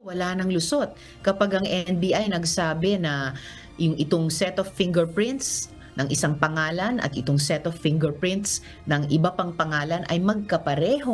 Wala ng lusot kapag ang NBI nagsabi na itong set of fingerprints ng isang pangalan at itong set of fingerprints ng iba pang pangalan ay magkapareho.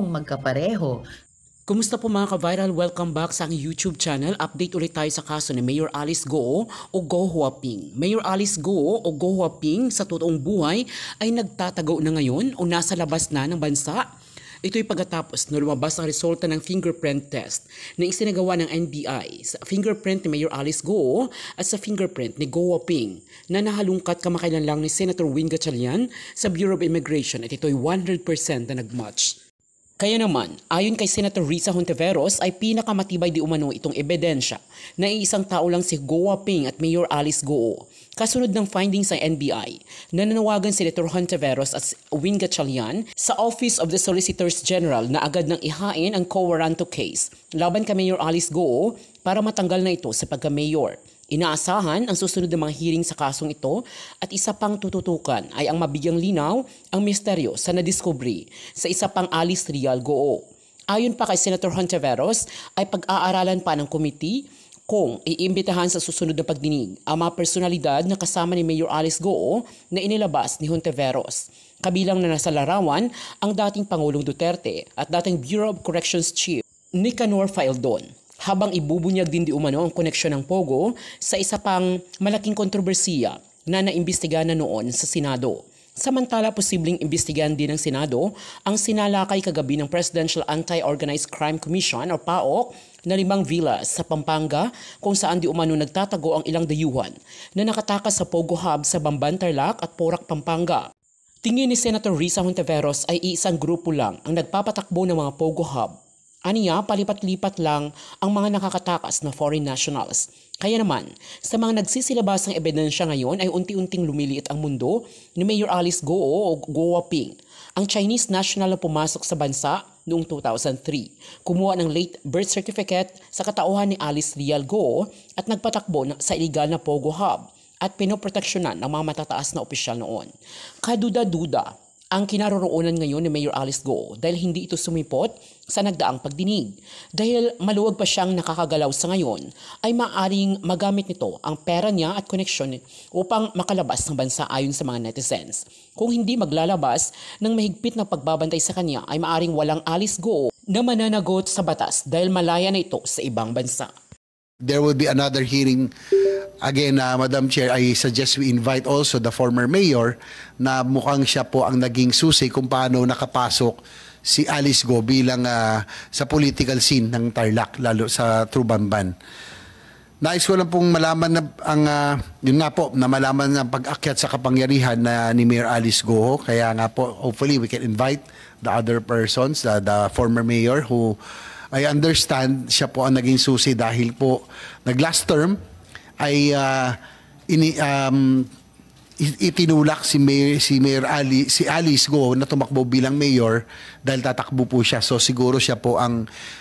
Kumusta po mga ka-viral? Welcome back sa aking YouTube channel. Update ulit tayo sa kaso ni Mayor Alice Goo o Go Huaping. Mayor Alice Goo o Go Huaping sa totoong buhay ay nagtatago na ngayon o nasa labas na ng bansa. Ito'y pagkatapos na lumabas ang resulta ng fingerprint test na isinagawa ng NBI sa fingerprint ni Mayor Alice Goo at sa fingerprint ni Go Huaping na nahalungkat kamakailan lang ni Senator Win Gatchalian sa Bureau of Immigration at ito'y 100% na nag-match. Kaya naman, ayon kay Senator Risa Hontiveros ay pinakamatibay di umano itong ebidensya na iisang tao lang si Go Huaping at Mayor Alice Goo. Kasunod ng findings ng NBI, nananawagan si Senator Hontiveros at Win Gatchalian sa Office of the Solicitors General na agad nang ihain ang quo warranto case laban kay Mayor Alice Goo para matanggal na ito sa pagka-mayor. Inaasahan ang susunod na mga hearing sa kasong ito at isa pang tututukan ay ang mabigyang linaw ang misteryo sa nadiskubre sa isa pang Alice Real Goo. Ayon pa kay Senator Hontiveros ay pag-aaralan pa ng committee kung iimbitahan sa susunod na pagdinig ang mga personalidad na kasama ni Mayor Alice Goo na inilabas ni Hontiveros. Kabilang na nasa larawan ang dating Pangulong Duterte at dating Bureau of Corrections Chief Nicanor Faeldon. Habang ibubunyag din di umano ang koneksyon ng Pogo sa isa pang malaking kontrobersiya na naimbestigahan na noon sa Senado. Samantala, posibleng imbestigahan din ng Senado ang sinalakay kagabi ng Presidential Anti-Organized Crime Commission o PAOC na 5 villas sa Pampanga kung saan di umano nagtatago ang ilang dayuhan na nakatakas sa Pogo Hub sa Bamban, Tarlac at Porac, Pampanga. Tingin ni Senator Risa Hontiveros ay isang grupo lang ang nagpapatakbo ng mga Pogo Hub. Aniya, palipat-lipat lang ang mga nakakatakas na foreign nationals. Kaya naman, sa mga nagsisilabas ng ebidensya ngayon ay unti-unting lumiliit ang mundo ni Mayor Alice Goo o Go Huaping, ang Chinese national na pumasok sa bansa noong 2003. Kumuha ng late birth certificate sa katauhan ni Alice Real Goo at nagpatakbo sa iligal na Pogo Hub at pinoproteksyonan ng mga matataas na opisyal noon. Kaduda-duda ang kinaroroonan ngayon ni Mayor Alice Goo dahil hindi ito sumipot sa nagdaang pagdinig. Dahil maluwag pa siyang nakakagalaw sa ngayon, ay maaaring magamit nito ang pera niya at koneksyon upang makalabas ng bansa ayon sa mga netizens. Kung hindi maglalabas ng mahigpit na pagbabantay sa kanya, ay maaaring walang Alice Goo na mananagot sa batas dahil malaya na ito sa ibang bansa. There will be another hearing. Again, Madam Chair, I suggest we invite also the former mayor na mukhang siya po ang naging susi kung paano nakapasok si Alice Goo bilang sa political scene ng Tarlac, lalo sa Trubamban. Nais ko lang pong malaman na yun nga po, na malaman ang pag-akyat sa kapangyarihan na ni Mayor Alice Goo. Kaya nga po, hopefully we can invite the other persons, the former mayor who I understand siya po ang naging susi dahil po nag-last term ay itinulak si Alice Goo na tumakbo bilang mayor dahil tatakbo po siya. So siguro siya po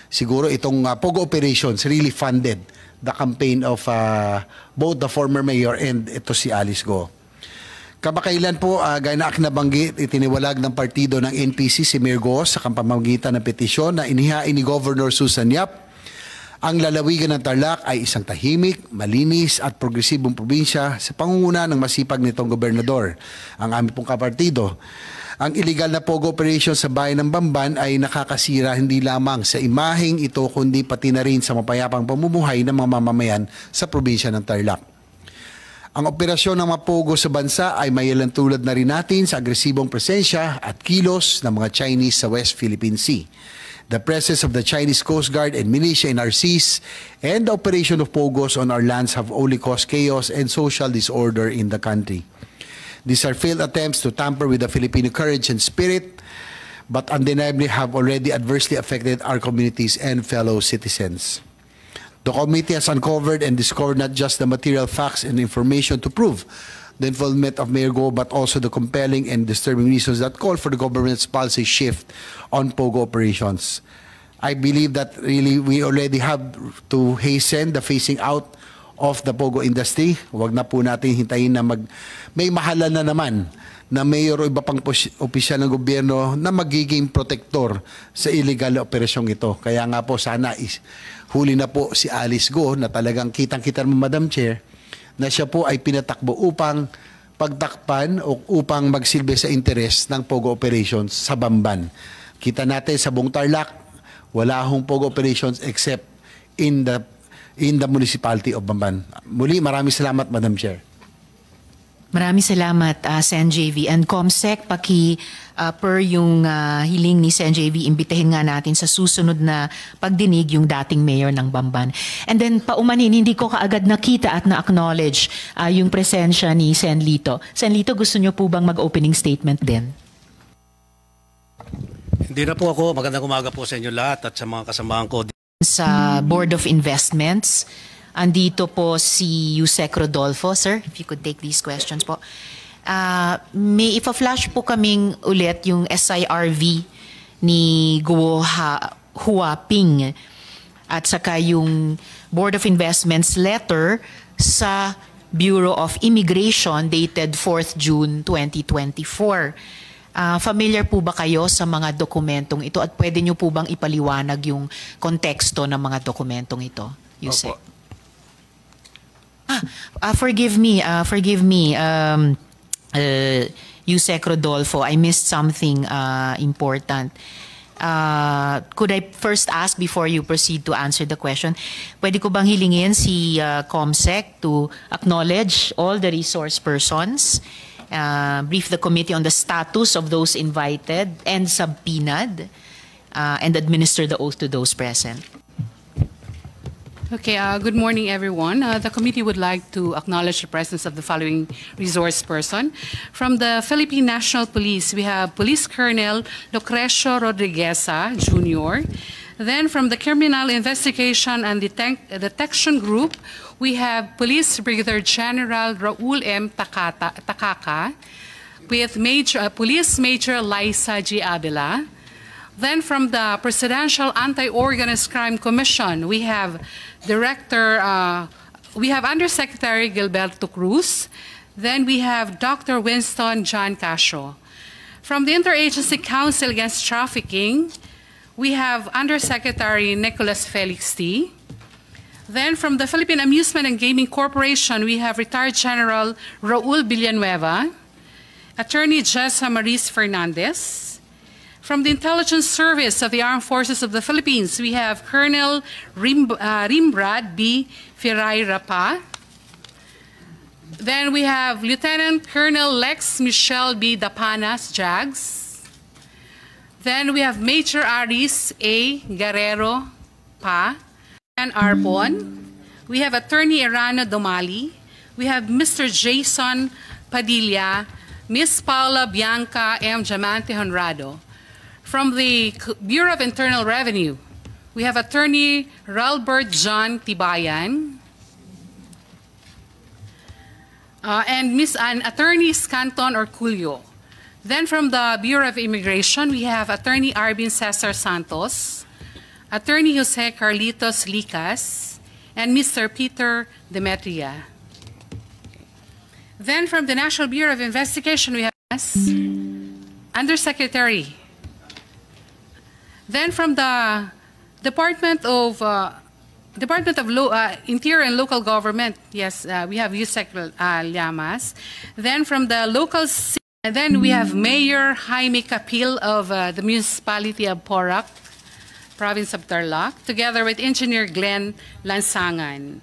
siguro itong Pogo operations really funded the campaign of both the former mayor and ito si Alice Goo. Kamakailan po, gaya na aking nabanggit, itiniwalag ng partido ng NPC si Mayor Goo sa pamamagitan ng petisyon na inihain ni Governor Susan Yap. Ang lalawigan ng Tarlac ay isang tahimik, malinis at progresibong probinsya sa pangunguna ng masipag nitong gobernador, ang aming pong kapartido. Ang illegal na Pogo operation sa bayan ng Bamban ay nakakasira hindi lamang sa imaheng ito kundi pati na rin sa mapayapang pamumuhay ng mga mamamayan sa probinsya ng Tarlac. Ang operasyon ng mga Pogo sa bansa ay mailantulad na rin natin sa agresibong presensya at kilos ng mga Chinese sa West Philippine Sea. The presence of the Chinese Coast Guard and militia in our seas and the operation of Pogos on our lands have only caused chaos and social disorder in the country. These are failed attempts to tamper with the Filipino courage and spirit, but undeniably have already adversely affected our communities and fellow citizens. The committee has uncovered and discovered not just the material facts and information to prove the involvement of Mayor Goo, but also the compelling and disturbing reasons that call for the government's policy shift on Pogo operations. I believe that really we already have to hasten the phasing out of the Pogo industry. Huwag na po natin hintayin na may mahalan na naman na mayor o iba pang opisyal ng gobyerno na magiging protektor sa illegal na operasyong ito. Kaya nga po sana huli na po si Alice Go na talagang kitang-kita mo, Madam Chair, na siya po ay pinatakbo upang pagtakpan o upang magsilbi sa interes ng POGO operations sa Bamban. Kita natin sa buong Tarlac, wala hong POGO operations except in the municipality of Bamban. Muli, maraming salamat, Madam Chair. Maraming salamat, Sen. JV. And Comsec, per yung hiling ni Sen. JV, imbitahin nga natin sa susunod na pagdinig yung dating mayor ng Bamban. And then, paumanin, hindi ko kaagad nakita at na-acknowledge yung presensya ni Sen. Lito. Sen. Lito, gusto nyo po bang mag-opening statement din? Hindi na po ako. Magandang umaga po sa inyo lahat at sa mga kasamahan ko. Sa Board of Investments, andito po si Yusek Rodolfo. Sir, if you could take these questions po. May ipa-flash po kaming ulit yung SIRV ni Guo Huaping at saka yung Board of Investments letter sa Bureau of Immigration dated 4th June 2024. Familiar po ba kayo sa mga dokumentong ito at pwede nyo po bang ipaliwanag yung konteksto ng mga dokumentong ito, Yusek? Forgive me, Yusek Rodolfo. I missed something important. Could I first ask before you proceed to answer the question, pwede ko bang hilingin si Comsec to acknowledge all the resource persons, brief the committee on the status of those invited and subpoenaed, and administer the oath to those present? Okay, good morning, everyone. The committee would like to acknowledge the presence of the following resource person. From the Philippine National Police, we have Police Colonel Lucrecio Rodrigueza, Jr. Then from the Criminal Investigation and Detection Group, we have Police Brigadier General Raul M. Takaka, with Police Major Liza G. Abela. Then from the Presidential Anti-Organized Crime Commission, we have Undersecretary Gilberto Cruz. Then we have Dr. Winston John Casio. From the Interagency Council Against Trafficking, we have Undersecretary Nicholas Felix T. Then from the Philippine Amusement and Gaming Corporation, we have Retired General Raul Villanueva, Attorney Jessa Maris Fernandez. From the Intelligence Service of the Armed Forces of the Philippines, we have Colonel Rimbrad B. Ferreira Pa. Then we have Lieutenant Colonel Lex Michelle B. Dapanas, JAGS. Then we have Major Aris A. Guerrero Pa and Arbon. We have Attorney Erana Domali. We have Mr. Jason Padilla, Miss Paula Bianca M. Diamante Honrado. From the Bureau of Internal Revenue, we have Attorney Ralbert John Tibayan and Attorney Scanton Orculio. Then from the Bureau of Immigration, we have Attorney Arvin Cesar Santos, Attorney Jose Carlitos Licas, and Mr. Peter Demetria. Then from the National Bureau of Investigation, we have Undersecretary. Then from the Department of Interior and Local Government, yes, we have Yusek Llamas. Then from the then we have Mayor Jaime Capil of the municipality of Porac, province of Tarlac, together with Engineer Glenn Lansangan.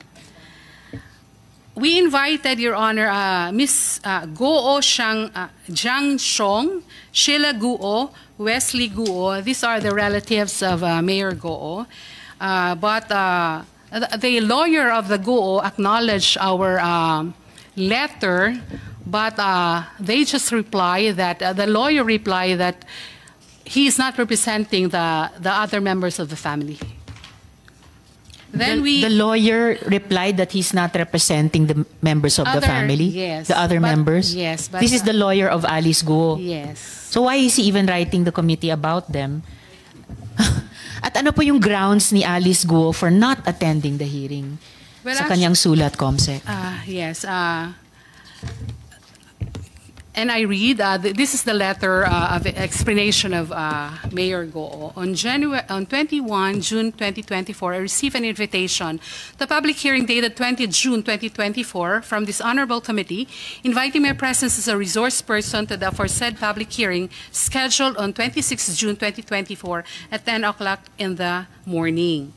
We invited, Your Honor, Ms. Guo Jiang Shong, Sheila Guo, Wesley Guo. These are the relatives of Mayor Guo. But the lawyer of the Guo acknowledged our letter, but they just reply that, the lawyer replied that he is not representing the other members of the family. Then the lawyer replied that he's not representing the members of the family? Yes. The other members? Yes. But, this is the lawyer of Alice Guo? Yes. So why is he even writing the committee about them? At ano po yung grounds ni Alice Guo for not attending the hearing? Well, sa kanyang sulat, Comsec? Yes. And I read, this is the letter of explanation of Mayor Go. On 21 June 2024, I received an invitation to a public hearing dated 20 June 2024 from this honorable committee, inviting my presence as a resource person to the aforesaid public hearing scheduled on 26 June 2024 at 10 o'clock in the morning.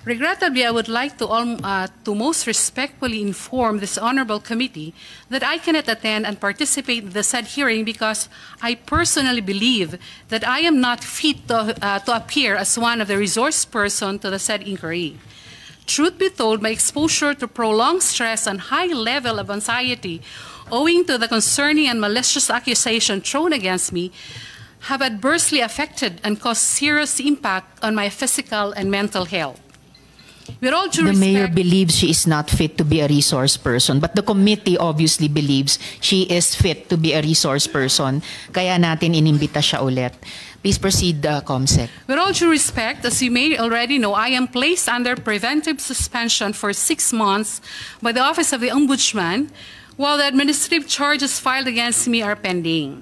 Regrettably, I would like to most respectfully inform this honorable committee that I cannot attend and participate in the said hearing because I personally believe that I am not fit to appear as one of the resource person to the said inquiry. Truth be told, my exposure to prolonged stress and high level of anxiety owing to the concerning and malicious accusation thrown against me have adversely affected and caused serious impact on my physical and mental health. With all due The mayor respect, believes she is not fit to be a resource person, but the committee obviously believes she is fit to be a resource person. Kaya natin inimbita siya ulit. Please proceed, Comsec. with all due respect, as you may already know, I am placed under preventive suspension for 6 months by the Office of the Ombudsman, while the administrative charges filed against me are pending.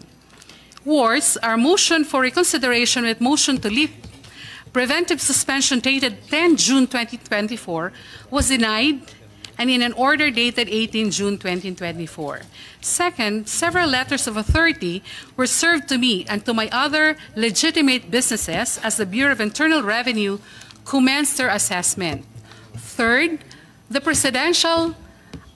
Worse, our motion for reconsideration with motion to lift preventive suspension dated 10 June 2024 was denied, and in an order dated 18 June 2024. Second, several letters of authority were served to me and to my other legitimate businesses as the Bureau of Internal Revenue commenced their assessment. Third, the Presidential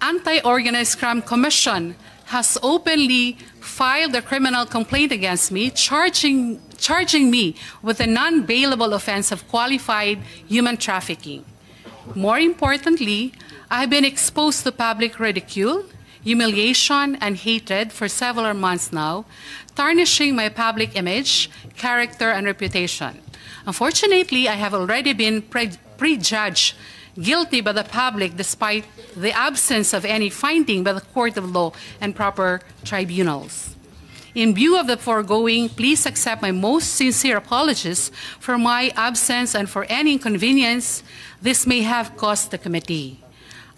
Anti-Organized Crime Commission has openly filed a criminal complaint against me, charging me with a non-bailable offense of qualified human trafficking. More importantly, I have been exposed to public ridicule, humiliation, and hatred for several months now, tarnishing my public image, character, and reputation. Unfortunately, I have already been prejudged guilty by the public despite the absence of any finding by the court of law and proper tribunals. In view of the foregoing, please accept my most sincere apologies for my absence and for any inconvenience this may have caused the committee.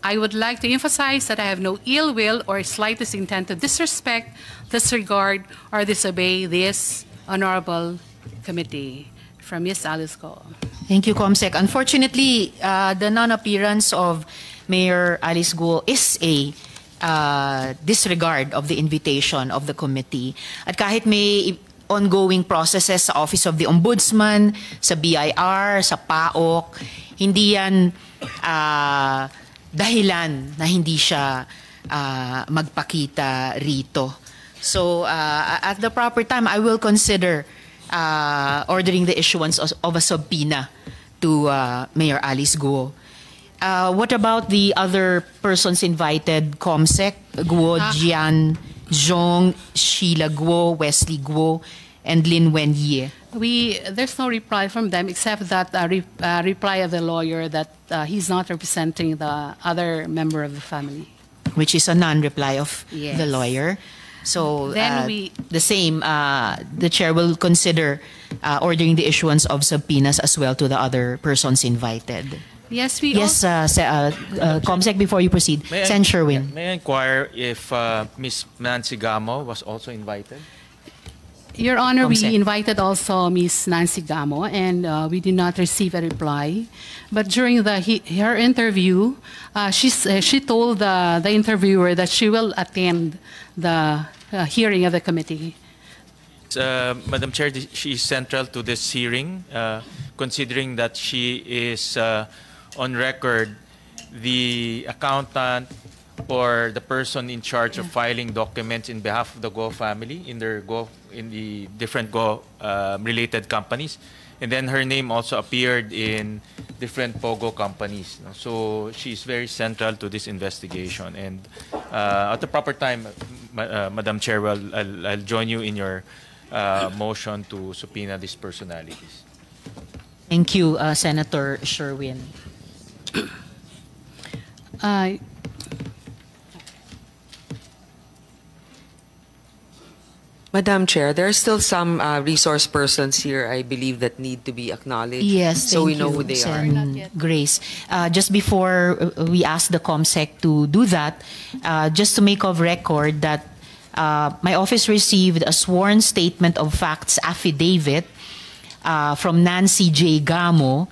I would like to emphasize that I have no ill will or slightest intent to disrespect, disregard, or disobey this honorable committee. From Ms. Alice Go. Thank you, Comsec. Unfortunately, the non-appearance of Mayor Alice Go is a disregard of the invitation of the committee. At kahit may ongoing processes sa Office of the Ombudsman, sa BIR, sa PAOK, hindi yan dahilan na hindi siya magpakita rito. So at the proper time, I will consider ordering the issuance of a subpoena to Mayor Alice Go. What about the other persons invited? Comsec, Guo Jian Zhong, Sheila Guo, Wesley Guo, and Lin Wenye. There's no reply from them except that reply of the lawyer that he's not representing the other member of the family. Which is a non-reply of Yes. the lawyer. So Then the chair will consider ordering the issuance of subpoenas as well to the other persons invited. Yes, we Yes, Comsec, before you proceed. May I- Sen Sherwin. May I inquire if Ms. Nancy Gamo was also invited? Your Honor, Comsec. we invited also Ms. Nancy Gamo, and we did not receive a reply. But during her interview, she told the interviewer that she will attend the hearing of the committee. Madam Chair, she is central to this hearing, considering that she is on record the accountant or the person in charge of filing documents in behalf of the Go family in the different Go related companies, and then her name also appeared in different Pogo companies. So she's very central to this investigation, and at the proper time, Madam Chair, I'll join you in your motion to subpoena these personalities. Thank you, Senator Sherwin. Madam Chair, there are still some resource persons here, I believe, that need to be acknowledged. Yes, so thank we know you, who they Sen. are. Grace. Just before we ask the COMSEC to do that, just to make of record that my office received a sworn statement of facts affidavit from Nancy J. Gamo.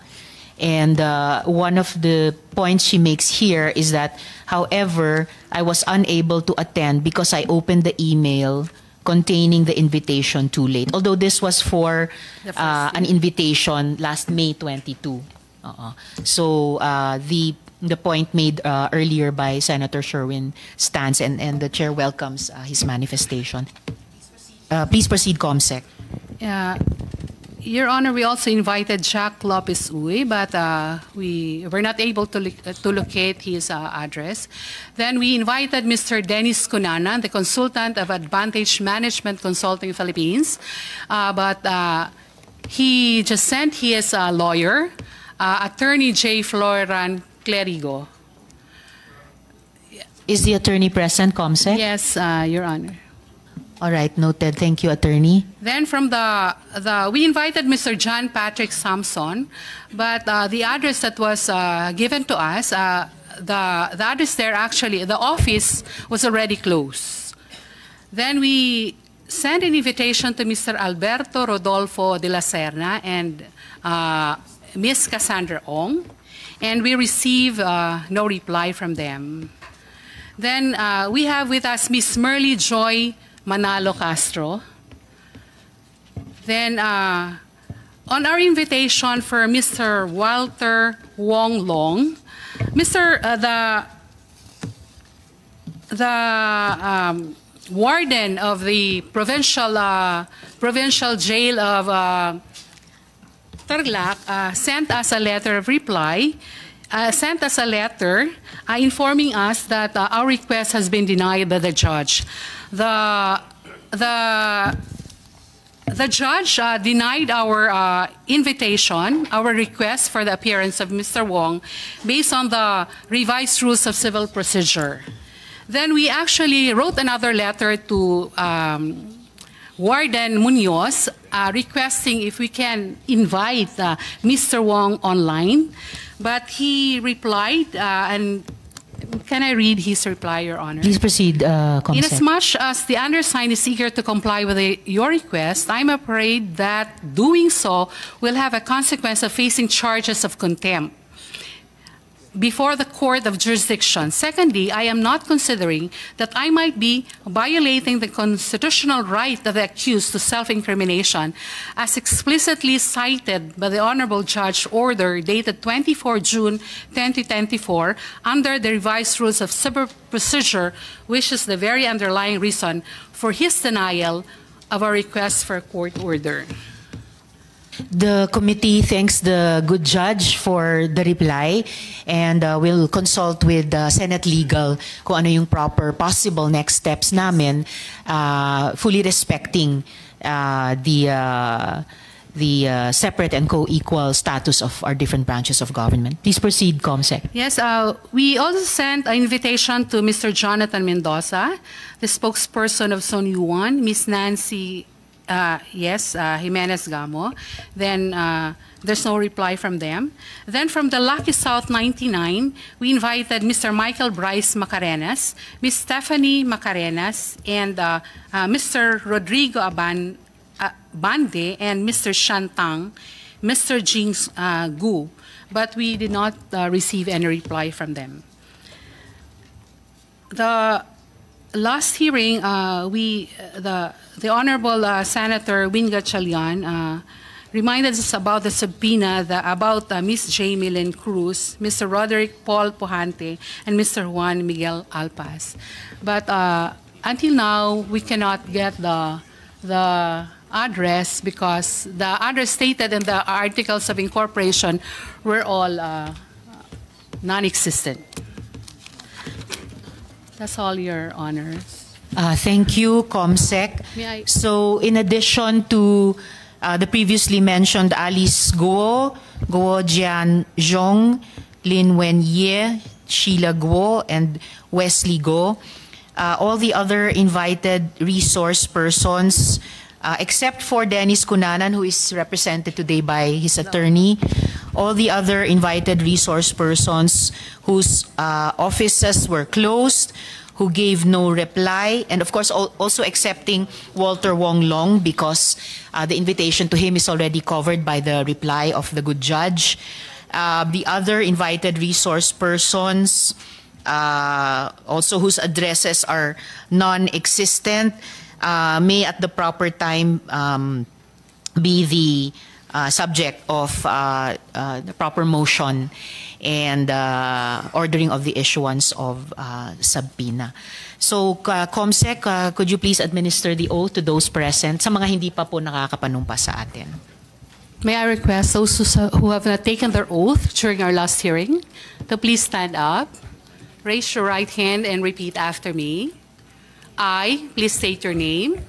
And one of the points she makes here is that, however, I was unable to attend because I opened the email containing the invitation too late. Although this was for an invitation last May 22. So the point made earlier by Senator Sherwin stands, and the chair welcomes his manifestation. Please proceed, ComSec. Your Honor, we also invited Jack Lopez Uy, but we were not able to locate his address. Then we invited Mr. Dennis Cunanan, the consultant of Advantage Management Consulting Philippines, but he just sent his lawyer, Attorney J. Floran Clerigo. Is the attorney present, ComSec? Yes, Your Honor. All right, noted. Thank you, attorney. Then from we invited Mr. John Patrick Sampson, but the address that was given to us, the address there actually, the office was already closed. Then we sent an invitation to Mr. Alberto Rodolfo de la Serna and Ms. Cassandra Ong, and we received no reply from them. Then we have with us Ms. Merly Joy Manalo Castro. Then, on our invitation for Mr. Walter Wong Long, the warden of the provincial jail of Tarlac sent us a letter of reply. Sent us a letter informing us that our request has been denied by the judge. The judge denied our invitation, our request for the appearance of Mr. Wong based on the revised rules of civil procedure. Then we actually wrote another letter to Warden Munoz requesting if we can invite Mr. Wong online. But he replied, and can I read his reply, Your Honor? Please proceed, ComSec. Inasmuch as the undersigned is eager to comply with your request, I'm afraid that doing so will have a consequence of facing charges of contempt before the court of jurisdiction. Secondly, I am not considering that I might be violating the constitutional right of the accused to self-incrimination as explicitly cited by the Honorable Judge Order dated 24 June 2024 under the revised rules of civil procedure, which is the very underlying reason for his denial of a request for a court order. The committee thanks the good judge for the reply, and we'll consult with Senate Legal kung ano yung proper possible next steps namin, fully respecting the separate and co-equal status of our different branches of government. Please proceed, ComSec. Yes, we also sent an invitation to Mr. Jonathan Mendoza, the spokesperson of Son Yuan, Ms. Nancy Jimenez Gamo. Then there's no reply from them. Then from the Lucky South 99, we invited Mr. Michael Bryce Macarenas, Ms. Stephanie Macarenas, and Mr. Rodrigo Bande, and Mr. Shantang, Mr. Jings Gu, but we did not receive any reply from them. The last hearing, the Honorable Senator Win Gatchalian reminded us about the subpoena about Ms. Jamie Lynn Cruz, Mr. Roderick Paul Pujante, and Mr. Juan Miguel Alpaz. But until now, we cannot get the address because the address stated in the articles of incorporation were all non-existent. That's all, Your Honors. Thank you, ComSec. So, in addition to the previously mentioned Alice Guo, Guo Jian Zhong, Lin Wen Ye, Sheila Guo, and Wesley Guo, all the other invited resource persons, except for Dennis Cunanan, who is represented today by his attorney, all the other invited resource persons whose offices were closed, who gave no reply, and of course also accepting Walter Wong Long because the invitation to him is already covered by the reply of the good judge. The other invited resource persons, also whose addresses are non-existent, may at the proper time be the subject of the proper motion and ordering of the issuance of subpoena. So, Comsec, could you please administer the oath to those present sa mga hindi pa po nakakapanumpa sa atin? May I request those who have not taken their oath during our last hearing to please stand up, raise your right hand, and repeat after me. I, please state your name,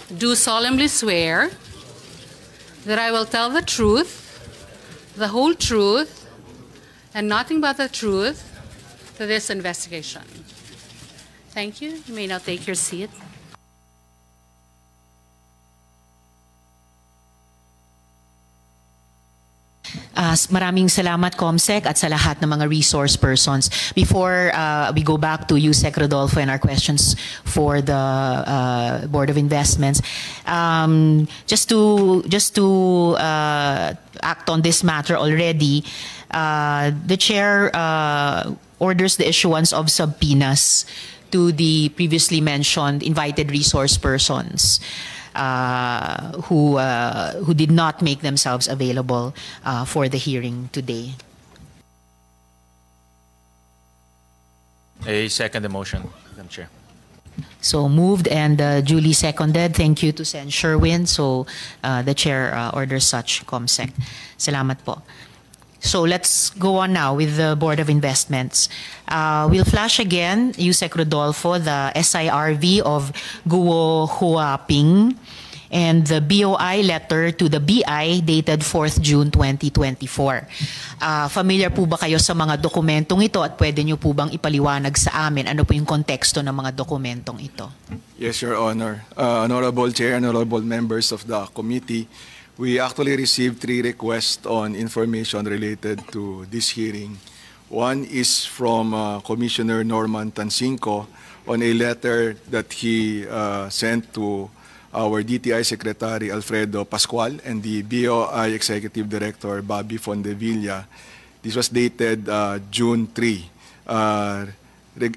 do solemnly swear that I will tell the truth, the whole truth, and nothing but the truth to this investigation. Thank you. You may now take your seat. Maraming salamat, Comsec, at sa lahat ng mga resource persons. Before we go back to you, Sec Rodolfo, and our questions for the Board of Investments, just to act on this matter already, the Chair orders the issuance of subpoenas to the previously mentioned invited resource persons who did not make themselves available for the hearing today. I second the motion, Madam Chair. So moved and duly seconded. Thank you to Sen. Sherwin. So the Chair orders such, Comsec. Salamat po. So let's go on now with the Board of Investments. We'll flash again, Yusek Rodolfo, the SIRV of Guo Huaping and the BOI letter to the BI dated 4th June 2024. Familiar po ba kayo sa mga dokumentong ito at pwede nyo po bang ipaliwanag sa amin ano po yung konteksto ng mga dokumentong ito? Yes, Your Honor. Honorable Chair, honorable members of the committee, we actually received 3 requests on information related to this hearing. One is from Commissioner Norman Tansinco on a letter that he sent to our DTI Secretary Alfredo Pascual and the BOI Executive Director Bobby Fondevilla. This was dated June 3,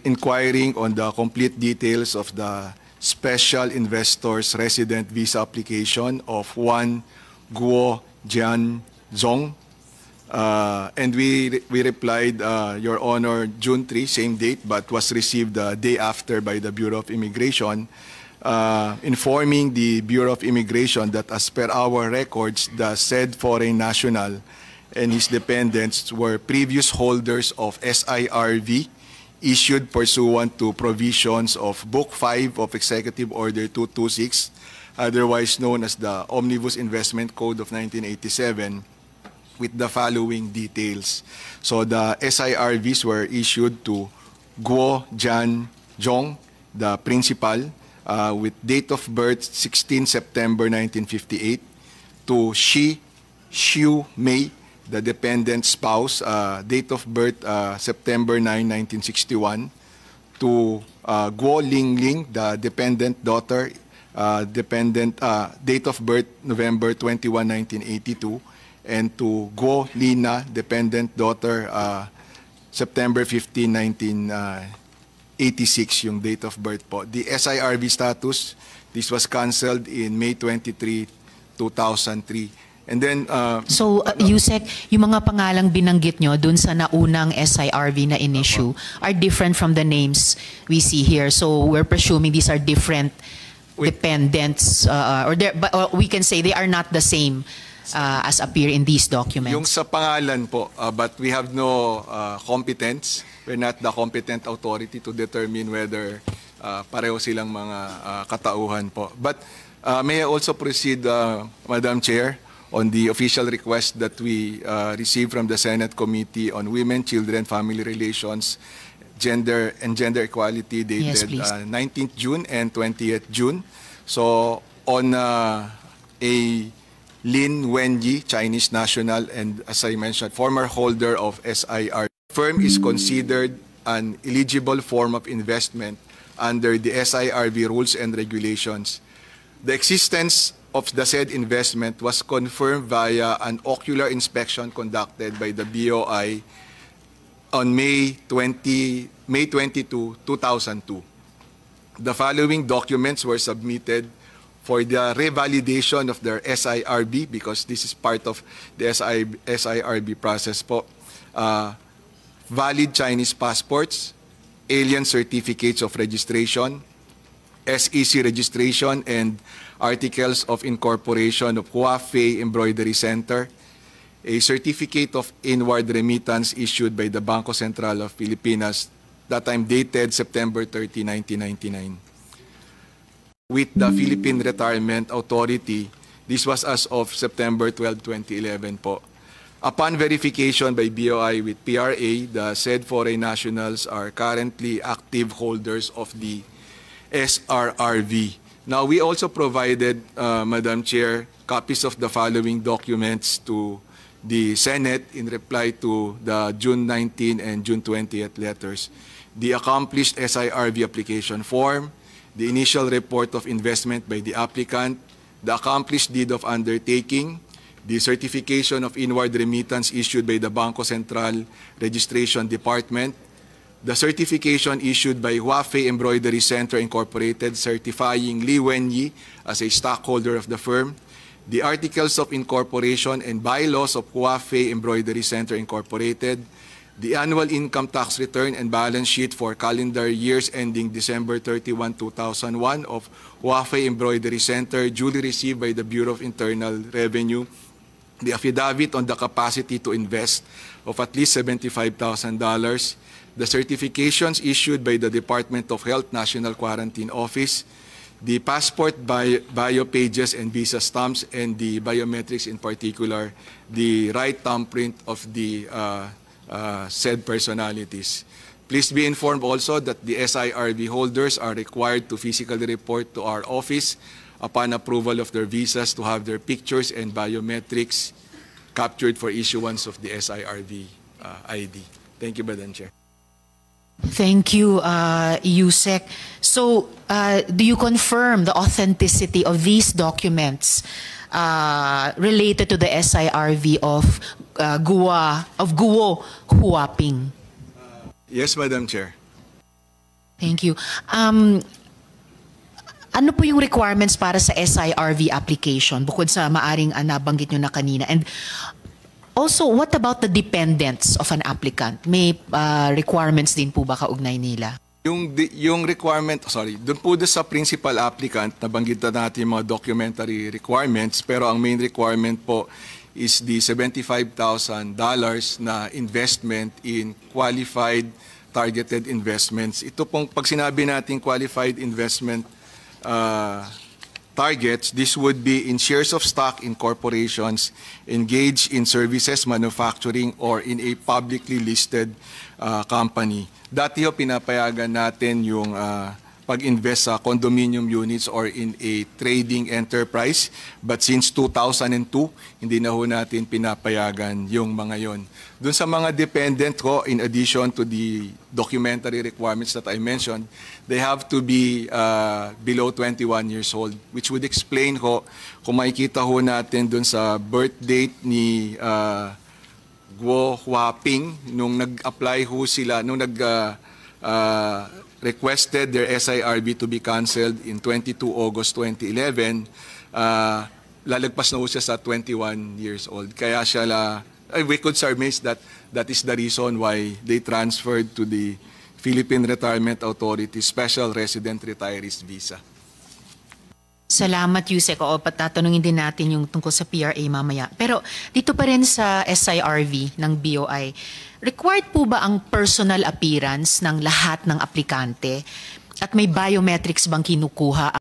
inquiring on the complete details of the special investors resident visa application of one Guo Jian Zong. And we replied, Your Honor, June 3, same date, but was received the day after by the Bureau of Immigration, informing the Bureau of Immigration that as per our records, the said foreign national and his dependents were previous holders of SIRV issued pursuant to provisions of Book 5 of Executive Order 226, otherwise known as the Omnibus Investment Code of 1987, with the following details. So the SIRVs were issued to Guo Jian Zhong, the principal, with date of birth 16 September 1958, to Shi Xiu Mei, the dependent spouse, date of birth September 9, 1961, to Guo Lingling, the dependent daughter, date of birth November 21, 1982, and to Guo Lina, dependent daughter, September 15, 1986, yung date of birth po. The SIRV status, this was cancelled in May 23, 2003. And then, so, Yusek, yung mga pangalang binanggit nyo dun sa naunang SIRV na in-issue are different from the names we see here. So, we're presuming these are different dependents, or we can say they are not the same as appear in these documents. Yung sa pangalan po, but we have no competence. We're not the competent authority to determine whether pareho silang mga katauhan po. But may I also proceed, Madam Chair, on the official request that we received from the Senate Committee on Women, Children, Family Relations, Gender and Gender Equality dated 19th June and 20th June. So on a Lin Wenyi, Chinese national, and as I mentioned, former holder of SIR. Firm is considered an eligible form of investment under the SIRB rules and regulations. The existence of the said investment was confirmed via an ocular inspection conducted by the BOI on May 22, 2002. The following documents were submitted for the revalidation of their SIRB, because this is part of the SIRB process po. Valid Chinese passports, alien certificates of registration, SEC registration, and articles of incorporation of Huafei Embroidery Center, a certificate of inward remittance issued by the Bangko Sentral of Filipinas, that time dated September 30, 1999. With the Philippine Retirement Authority, this was as of September 12, 2011 po. Upon verification by BOI with PRA, the said foreign nationals are currently active holders of the SRRV. Now, we also provided, Madam Chair, copies of the following documents to the Senate in reply to the June 19 and June 20th letters. The accomplished SIRV application form, the initial report of investment by the applicant, the accomplished deed of undertaking, the certification of inward remittance issued by the Bangko Sentral Registration Department, the certification issued by Huafei Embroidery Center Incorporated certifying Li Wenyi as a stockholder of the firm, the articles of incorporation and bylaws of Huafei Embroidery Center Incorporated, the annual income tax return and balance sheet for calendar years ending December 31, 2001 of Huafei Embroidery Center duly received by the Bureau of Internal Revenue, the affidavit on the capacity to invest of at least $75,000, the certifications issued by the Department of Health National Quarantine Office, the passport bio pages and visa stamps, and the biometrics, in particular, the right thumbprint of the said personalities. Please be informed also that the SIRB holders are required to physically report to our office upon approval of their visas to have their pictures and biometrics captured for issuance of the SIRB ID. Thank you, Madam Chair. Thank you, Yusek. So, do you confirm the authenticity of these documents related to the SIRV of Guo Huaping? Yes, Madam Chair. Thank you. Ano po yung requirements para sa SIRV application bukod sa maaring nabanggit nyo na kanina? And also, what about the dependents of an applicant? May requirements din po ba kaugnay nila? Yung requirement, doon po sa principal applicant, nabanggit na natin yung mga documentary requirements, pero ang main requirement po is the $75,000 na investment in qualified targeted investments. Ito pong pag sinabi natin qualified investment targets, this would be in shares of stock in corporations engaged in services, manufacturing, or in a publicly listed company. Dati pinapayagan natin yung pag-invest sa condominium units or in a trading enterprise. But since 2002, hindi na natin pinapayagan yung mga yon. Doon sa mga dependent ko, in addition to the documentary requirements that I mentioned, they have to be below 21 years old, which would explain kung makikita natin doon sa birth date ni Guo Huaping, nung nag-apply sila, nung requested their SIRB to be canceled in 22 August 2011, lalagpas na siya sa 21 years old. Kaya siya we could surmise that is the reason why they transferred to the Philippine Retirement Authority Special Resident Retirees Visa. Salamat, Yusek. O, patatanungin din natin yung tungkol sa PRA mamaya. Pero dito pa rin sa SIRV ng BOI, required po ba ang personal appearance ng lahat ng aplikante? At may biometrics bang kinukuha